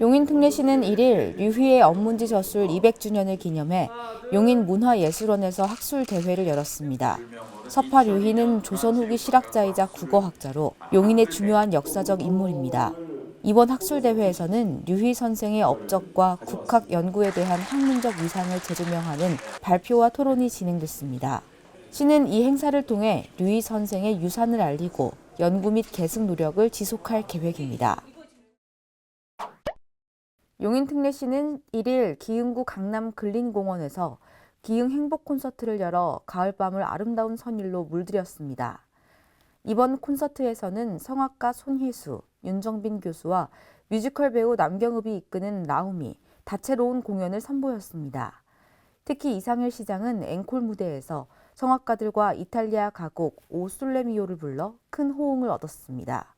용인특례시는 1일 류희의 언문지 저술 200주년을 기념해 용인문화예술원에서 학술대회를 열었습니다. 서파 류희는 조선 후기 실학자이자 국어학자로 용인의 중요한 역사적 인물입니다. 이번 학술대회에서는 류희 선생의 업적과 국학 연구에 대한 학문적 위상을 재조명하는 발표와 토론이 진행됐습니다. 시는 이 행사를 통해 류희 선생의 유산을 알리고 연구 및 계승 노력을 지속할 계획입니다. 용인특례시는 1일 기흥구 강남 근린공원에서 기흥 행복 콘서트를 열어 가을밤을 아름다운 선율로 물들였습니다. 이번 콘서트에서는 성악가 손희수, 윤정빈 교수와 뮤지컬 배우 남경읍이 이끄는 라움이 다채로운 공연을 선보였습니다. 특히 이상일 시장은 앵콜 무대에서 성악가들과 이탈리아 가곡 오 솔레미오를 불러 큰 호응을 얻었습니다.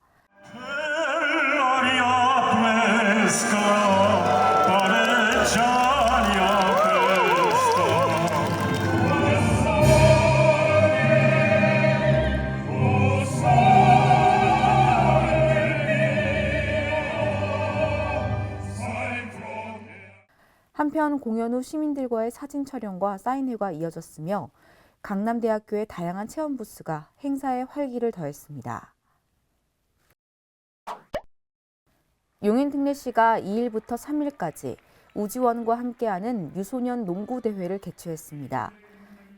한편 공연 후 시민들과의 사진 촬영과 사인회가 이어졌으며 강남대학교의 다양한 체험 부스가 행사에 활기를 더했습니다. 용인특례시가 2일부터 3일까지 우지원과 함께하는 유소년 농구대회를 개최했습니다.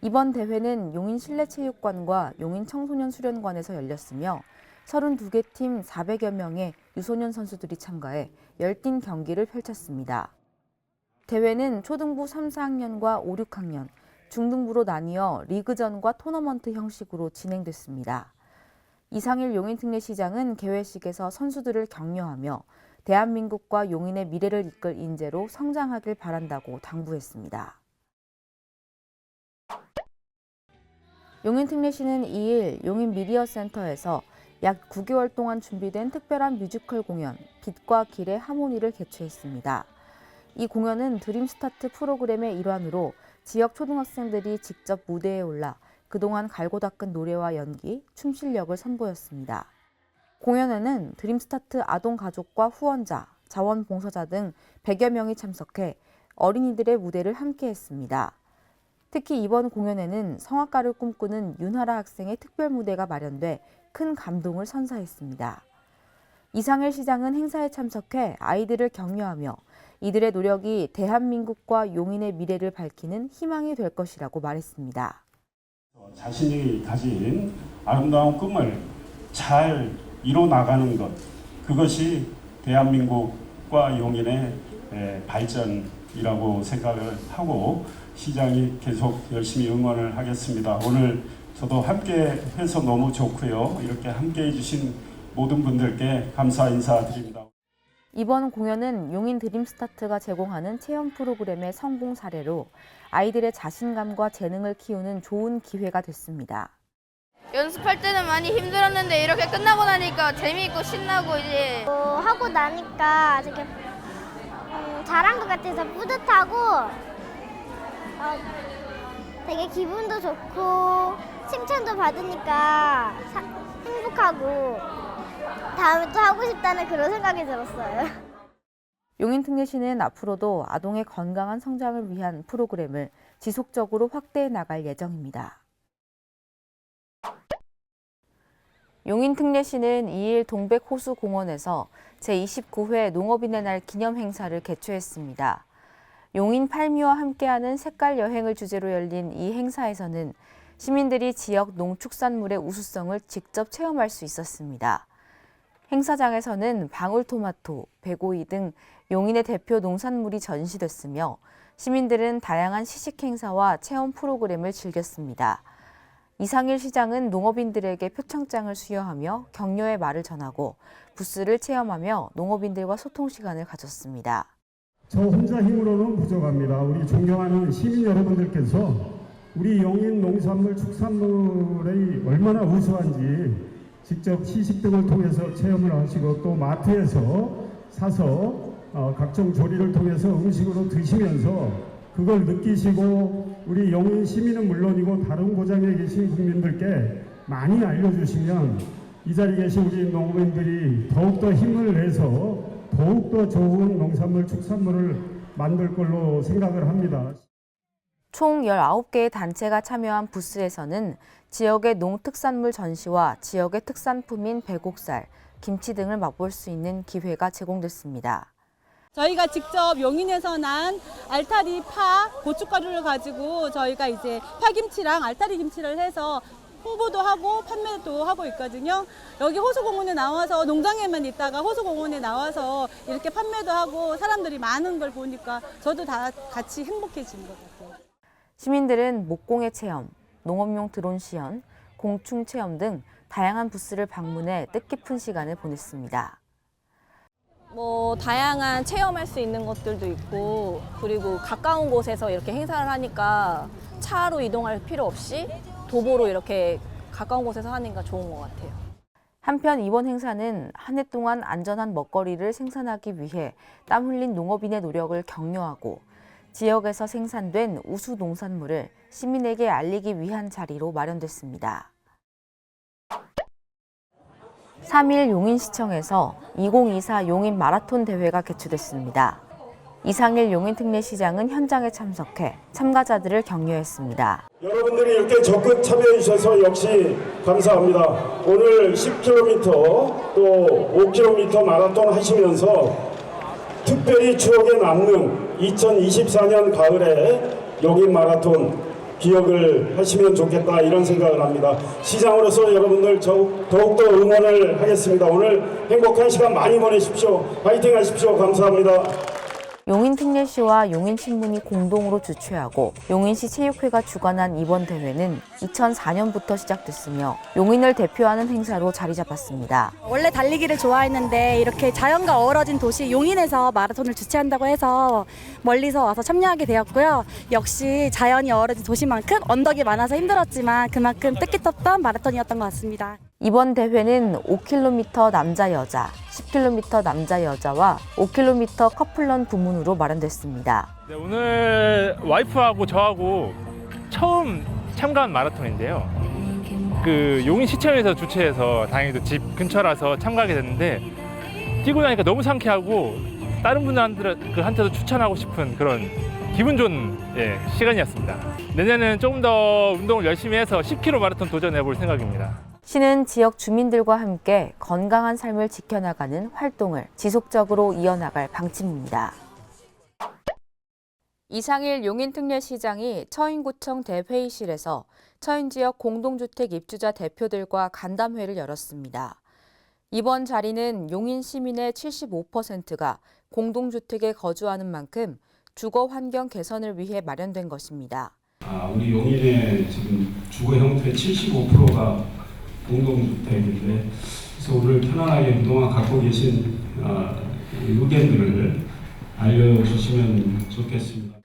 이번 대회는 용인 실내체육관과 용인 청소년수련관에서 열렸으며 32개 팀 400여 명의 유소년 선수들이 참가해 열띤 경기를 펼쳤습니다. 대회는 초등부 3, 4학년과 5, 6학년, 중등부로 나뉘어 리그전과 토너먼트 형식으로 진행됐습니다. 이상일 용인특례시장은 개회식에서 선수들을 격려하며 대한민국과 용인의 미래를 이끌 인재로 성장하길 바란다고 당부했습니다. 용인특례시는 2일 용인미디어센터에서 약 9개월 동안 준비된 특별한 뮤지컬 공연 빛과 길의 하모니를 개최했습니다. 이 공연은 드림스타트 프로그램의 일환으로 지역 초등학생들이 직접 무대에 올라 그동안 갈고 닦은 노래와 연기, 춤 실력을 선보였습니다. 공연에는 드림스타트 아동가족과 후원자, 자원봉사자 등 100여 명이 참석해 어린이들의 무대를 함께했습니다. 특히 이번 공연에는 성악가를 꿈꾸는 윤하라 학생의 특별 무대가 마련돼 큰 감동을 선사했습니다. 이상일 시장은 행사에 참석해 아이들을 격려하며 이들의 노력이 대한민국과 용인의 미래를 밝히는 희망이 될 것이라고 말했습니다. 자신이 가진 아름다운 꿈을 잘 이뤄나가는 것, 그것이 대한민국과 용인의 발전이라고 생각을 하고 시장이 계속 열심히 응원을 하겠습니다. 오늘 저도 함께 해서 너무 좋고요. 이렇게 함께 해주신 모든 분들께 감사 인사드립니다. 이번 공연은 용인 드림스타트가 제공하는 체험 프로그램의 성공 사례로 아이들의 자신감과 재능을 키우는 좋은 기회가 됐습니다. 연습할 때는 많이 힘들었는데 이렇게 끝나고 나니까 재미있고 신나고 이제 하고 나니까 되게 잘한 것 같아서 뿌듯하고 되게 기분도 좋고 칭찬도 받으니까 행복하고 다음에 또 하고 싶다는 그런 생각이 들었어요. 용인특례시는 앞으로도 아동의 건강한 성장을 위한 프로그램을 지속적으로 확대해 나갈 예정입니다. 용인특례시는 2일 동백호수공원에서 제29회 농업인의 날 기념 행사를 개최했습니다. 용인 팔미와 함께하는 색깔 여행을 주제로 열린 이 행사에서는 시민들이 지역 농축산물의 우수성을 직접 체험할 수 있었습니다. 행사장에서는 방울토마토, 배고이 등 용인의 대표 농산물이 전시됐으며 시민들은 다양한 시식 행사와 체험 프로그램을 즐겼습니다. 이상일 시장은 농업인들에게 표창장을 수여하며 격려의 말을 전하고 부스를 체험하며 농업인들과 소통 시간을 가졌습니다. 저 혼자 힘으로는 부족합니다. 우리 존경하는 시민 여러분들께서 우리 용인 농산물 축산물이 얼마나 우수한지 직접 시식 등을 통해서 체험을 하시고 또 마트에서 사서 각종 조리를 통해서 음식으로 드시면서 그걸 느끼시고 우리 용인 시민은 물론이고 다른 고장에 계신 국민들께 많이 알려주시면 이 자리에 계신 우리 농민들이 더욱더 힘을 내서 더욱더 좋은 농산물, 축산물을 만들 걸로 생각을 합니다. 총 19개의 단체가 참여한 부스에서는 지역의 농특산물 전시와 지역의 특산품인 배곡살, 김치 등을 맛볼 수 있는 기회가 제공됐습니다. 저희가 직접 용인에서 난 알타리 파, 고춧가루를 가지고 저희가 이제 파김치랑 알타리 김치를 해서 홍보도 하고 판매도 하고 있거든요. 여기 호수공원에 나와서 농장에만 있다가 호수공원에 나와서 이렇게 판매도 하고 사람들이 많은 걸 보니까 저도 다 같이 행복해지는 것 같아요. 시민들은 목공예 체험, 농업용 드론 시연, 공충 체험 등 다양한 부스를 방문해 뜻깊은 시간을 보냈습니다. 다양한 체험할 수 있는 것들도 있고, 그리고 가까운 곳에서 이렇게 행사를 하니까 차로 이동할 필요 없이 도보로 이렇게 가까운 곳에서 하니까 좋은 것 같아요. 한편 이번 행사는 한 해 동안 안전한 먹거리를 생산하기 위해 땀 흘린 농업인의 노력을 격려하고 지역에서 생산된 우수 농산물을 시민에게 알리기 위한 자리로 마련됐습니다. 3일 용인시청에서 2024 용인 마라톤 대회가 개최됐습니다. 이상일 용인특례시장은 현장에 참석해 참가자들을 격려했습니다. 여러분들이 이렇게 적극 참여해 주셔서 역시 감사합니다. 오늘 10km 또 5km 마라톤 하시면서 특별히 추억에 남는 2024년 가을에 용인 마라톤 기억을 하시면 좋겠다 이런 생각을 합니다. 시장으로서 여러분들 더욱더 응원을 하겠습니다. 오늘 행복한 시간 많이 보내십시오. 파이팅 하십시오. 감사합니다. 용인특례시와 용인신문이 공동으로 주최하고 용인시 체육회가 주관한 이번 대회는 2004년부터 시작됐으며 용인을 대표하는 행사로 자리 잡았습니다. 원래 달리기를 좋아했는데 이렇게 자연과 어우러진 도시 용인에서 마라톤을 주최한다고 해서 멀리서 와서 참여하게 되었고요. 역시 자연이 어우러진 도시만큼 언덕이 많아서 힘들었지만 그만큼 뜻깊었던 마라톤이었던 것 같습니다. 이번 대회는 5km 남자 여자, 10km 남자 여자와 5km 커플런 부문으로 마련됐습니다. 네, 오늘 와이프하고 저하고 처음 참가한 마라톤인데요. 용인시청에서 주최해서 다행히도 집 근처라서 참가하게 됐는데 뛰고 나니까 너무 상쾌하고 다른 분들한테도 추천하고 싶은 그런 기분 좋은 시간이었습니다. 내년에는 조금 더 운동을 열심히 해서 10km 마라톤 도전해 볼 생각입니다. 시는 지역 주민들과 함께 건강한 삶을 지켜나가는 활동을 지속적으로 이어나갈 방침입니다. 이상일 용인특례시장이 처인구청 대회의실에서 처인지역 공동주택 입주자 대표들과 간담회를 열었습니다. 이번 자리는 용인 시민의 75%가 공동주택에 거주하는 만큼 주거 환경 개선을 위해 마련된 것입니다. 우리 용인의 지금 주거 형태의 75%가 공동주택인데 그래서 오늘 편안하게 그동안 갖고 계신 의견들을 알려주시면 좋겠습니다.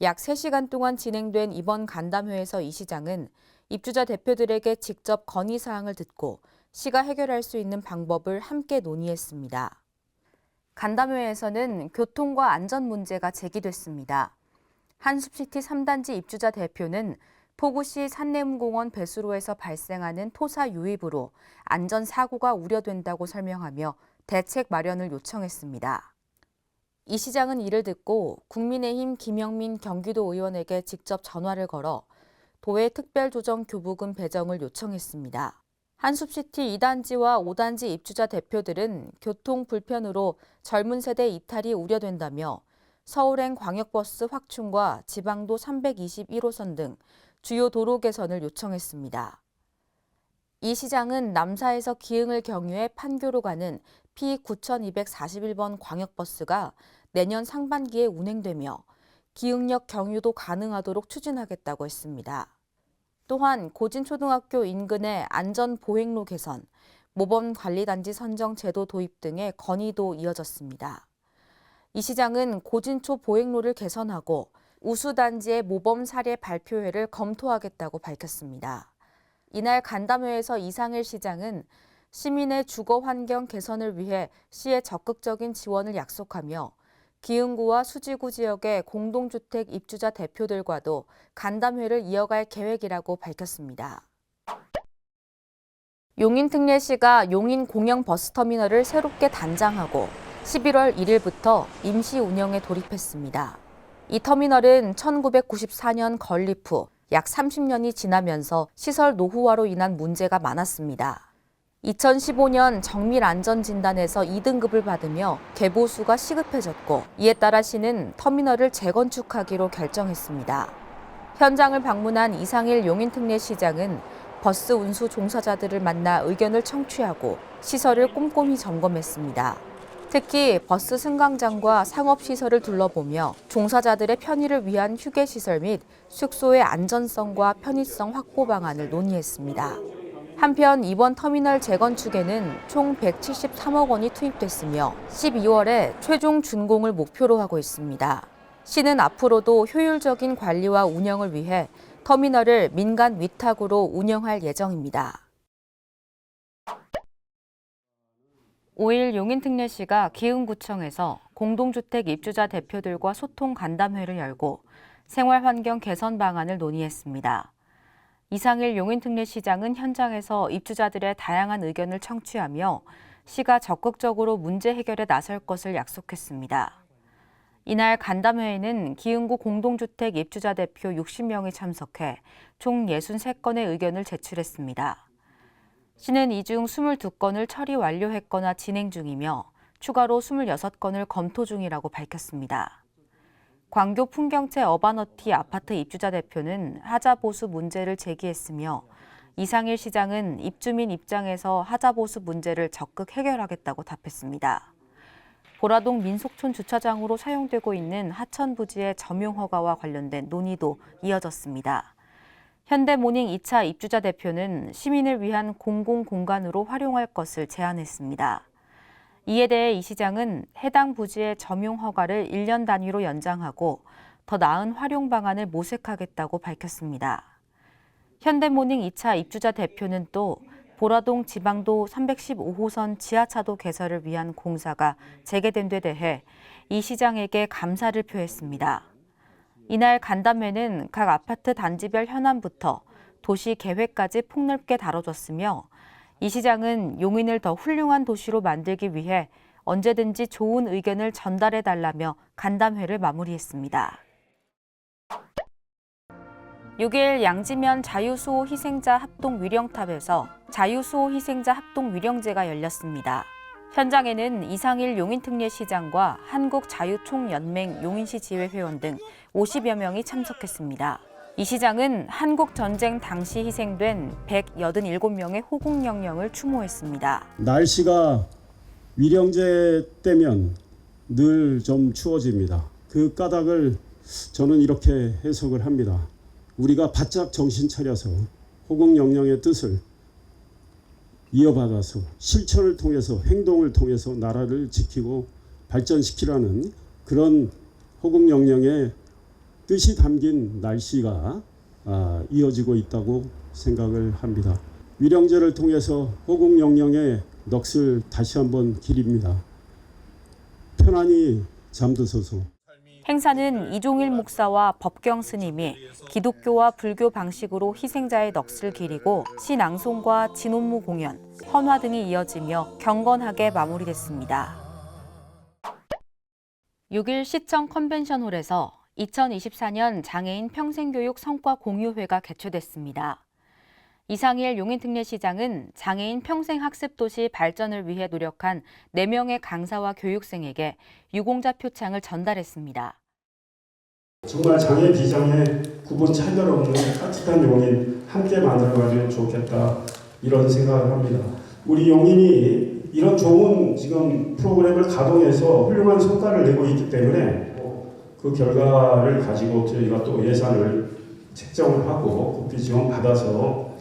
약 3시간 동안 진행된 이번 간담회에서 이 시장은 입주자 대표들에게 직접 건의사항을 듣고 시가 해결할 수 있는 방법을 함께 논의했습니다. 간담회에서는 교통과 안전 문제가 제기됐습니다. 한숲시티 3단지 입주자 대표는 포구시 산내음공원 배수로에서 발생하는 토사 유입으로 안전사고가 우려된다고 설명하며 대책 마련을 요청했습니다. 이 시장은 이를 듣고 국민의힘 김영민 경기도 의원에게 직접 전화를 걸어 도의 특별조정 교부금 배정을 요청했습니다. 한숲시티 2단지와 5단지 입주자 대표들은 교통 불편으로 젊은 세대 이탈이 우려된다며 서울행 광역버스 확충과 지방도 321호선 등 주요 도로 개선을 요청했습니다. 이 시장은 남사에서 기흥을 경유해 판교로 가는 P9241번 광역버스가 내년 상반기에 운행되며 기흥역 경유도 가능하도록 추진하겠다고 했습니다. 또한 고진초등학교 인근의 안전보행로 개선, 모범관리단지 선정 제도 도입 등의 건의도 이어졌습니다. 이 시장은 고진초 보행로를 개선하고 우수단지의 모범 사례 발표회를 검토하겠다고 밝혔습니다. 이날 간담회에서 이상일 시장은 시민의 주거 환경 개선을 위해 시의 적극적인 지원을 약속하며 기흥구와 수지구 지역의 공동주택 입주자 대표들과도 간담회를 이어갈 계획이라고 밝혔습니다. 용인특례시가 용인 공영 버스터미널을 새롭게 단장하고 11월 1일부터 임시 운영에 돌입했습니다. 이 터미널은 1994년 건립 후 약 30년이 지나면서 시설 노후화로 인한 문제가 많았습니다. 2015년 정밀 안전 진단에서 2등급을 받으며 개보수가 시급해졌고 이에 따라 시는 터미널을 재건축하기로 결정했습니다. 현장을 방문한 이상일 용인특례시장은 버스 운수 종사자들을 만나 의견을 청취하고 시설을 꼼꼼히 점검했습니다. 특히 버스 승강장과 상업시설을 둘러보며 종사자들의 편의를 위한 휴게시설 및 숙소의 안전성과 편의성 확보 방안을 논의했습니다. 한편 이번 터미널 재건축에는 총 173억 원이 투입됐으며 12월에 최종 준공을 목표로 하고 있습니다. 시는 앞으로도 효율적인 관리와 운영을 위해 터미널을 민간 위탁으로 운영할 예정입니다. 5일 용인특례시가 기흥구청에서 공동주택 입주자 대표들과 소통 간담회를 열고 생활환경 개선 방안을 논의했습니다. 이상일 용인특례시장은 현장에서 입주자들의 다양한 의견을 청취하며 시가 적극적으로 문제 해결에 나설 것을 약속했습니다. 이날 간담회에는 기흥구 공동주택 입주자 대표 60명이 참석해 총 63건의 의견을 제출했습니다. 시는 이 중 22건을 처리 완료했거나 진행 중이며 추가로 26건을 검토 중이라고 밝혔습니다. 광교 풍경채 어바너티 아파트 입주자 대표는 하자 보수 문제를 제기했으며 이상일 시장은 입주민 입장에서 하자 보수 문제를 적극 해결하겠다고 답했습니다. 보라동 민속촌 주차장으로 사용되고 있는 하천 부지의 점용 허가와 관련된 논의도 이어졌습니다. 현대모닝 2차 입주자 대표는 시민을 위한 공공공간으로 활용할 것을 제안했습니다. 이에 대해 이 시장은 해당 부지의 점용 허가를 1년 단위로 연장하고 더 나은 활용 방안을 모색하겠다고 밝혔습니다. 현대모닝 2차 입주자 대표는 또 보라동 지방도 315호선 지하차도 개설을 위한 공사가 재개된 데 대해 이 시장에게 감사를 표했습니다. 이날 간담회는 각 아파트 단지별 현안부터 도시 계획까지 폭넓게 다뤄졌으며 이 시장은 용인을 더 훌륭한 도시로 만들기 위해 언제든지 좋은 의견을 전달해달라며 간담회를 마무리했습니다. 6일 양지면 자유수호 희생자 합동 위령탑에서 자유수호 희생자 합동 위령제가 열렸습니다. 현장에는 이상일 용인특례시장과 한국자유총연맹 용인시 지회 회원 등 50여 명이 참석했습니다. 이 시장은 한국전쟁 당시 희생된 187명의 호국영령을 추모했습니다. 날씨가 위령제 때면 늘 좀 추워집니다. 그 까닭을 저는 이렇게 해석을 합니다. 우리가 바짝 정신 차려서 호국영령의 뜻을 이어받아서 실천을 통해서 행동을 통해서 나라를 지키고 발전시키라는 그런 호국영령의 뜻이 담긴 날씨가 이어지고 있다고 생각을 합니다. 위령제를 통해서 호국영령의 넋을 다시 한번 기립니다. 편안히 잠드소서. 행사는 이종일 목사와 법경 스님이 기독교와 불교 방식으로 희생자의 넋을 기리고 시 낭송과 진혼무 공연, 헌화 등이 이어지며 경건하게 마무리됐습니다. 6일 시청 컨벤션홀에서 2024년 장애인 평생교육 성과 공유회가 개최됐습니다. 이상일 용인특례시장은 장애인 평생학습도시 발전을 위해 노력한 4명의 강사와 교육생에게 유공자 표창을 전달했습니다. 정말 장애 비장애 구분 차별 없는 따뜻한 용인 함께 만들어가면 좋겠다 이런 생각을 합니다. 우리 용인이 이런 좋은 지금 프로그램을 가동해서 훌륭한 성과를 내고 있기 때문에 그 결과를 가지고 저희가 또 예산을 책정을 하고 국비 지원 받아서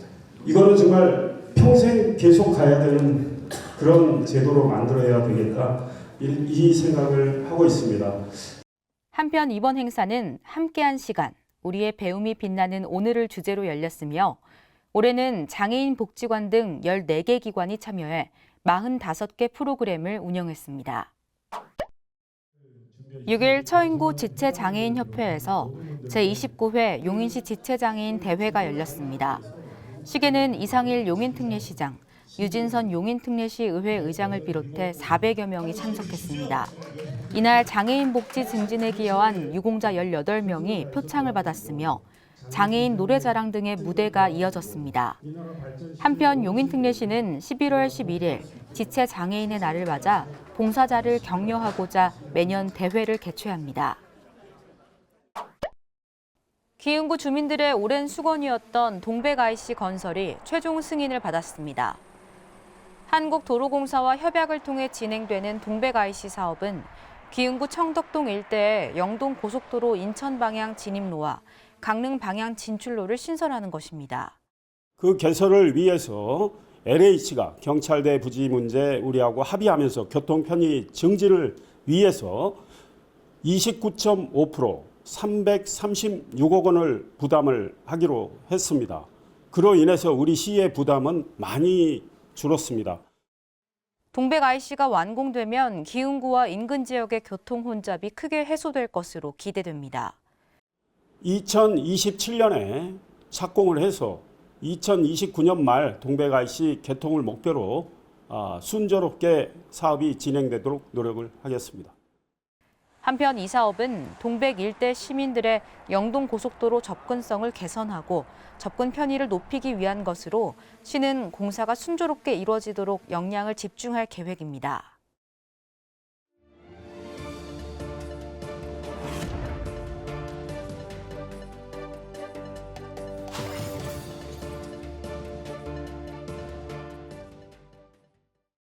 이거는 정말 평생 계속 가야 되는 그런 제도로 만들어야 되겠다 이 생각을 하고 있습니다. 한편 이번 행사는 함께한 시간, 우리의 배움이 빛나는 오늘을 주제로 열렸으며 올해는 장애인 복지관 등 14개 기관이 참여해 45개 프로그램을 운영했습니다. 6일 처인구 지체장애인협회에서 제29회 용인시 지체장애인 대회가 열렸습니다. 시계는 이상일 용인특례시장, 유진선 용인특례시 의회 의장을 비롯해 400여 명이 참석했습니다. 이날 장애인 복지 증진에 기여한 유공자 18명이 표창을 받았으며 장애인 노래자랑 등의 무대가 이어졌습니다. 한편 용인특례시는 11월 11일 지체 장애인의 날을 맞아 봉사자를 격려하고자 매년 대회를 개최합니다. 기흥구 주민들의 오랜 수건이었던 동백IC 건설이 최종 승인을 받았습니다. 한국도로공사와 협약을 통해 진행되는 동백IC 사업은 기흥구 청덕동 일대에 영동 고속도로 인천 방향 진입로와 강릉 방향 진출로를 신설하는 것입니다. 그 개설을 위해서 LH가 경찰대 부지 문제 우리하고 합의하면서 교통 편의 증진을 위해서 29.5% 336억 원을 부담을 하기로 했습니다. 그로 인해서 우리 시의 부담은 많이 줄었습니다. 동백IC가 완공되면 기흥구와 인근 지역의 교통 혼잡이 크게 해소될 것으로 기대됩니다. 2027년에 착공을 해서 2029년 말 동백IC 개통을 목표로 순조롭게 사업이 진행되도록 노력을 하겠습니다. 한편 이 사업은 동백 일대 시민들의 영동 고속도로 접근성을 개선하고 접근 편의를 높이기 위한 것으로 시는 공사가 순조롭게 이루어지도록 역량을 집중할 계획입니다.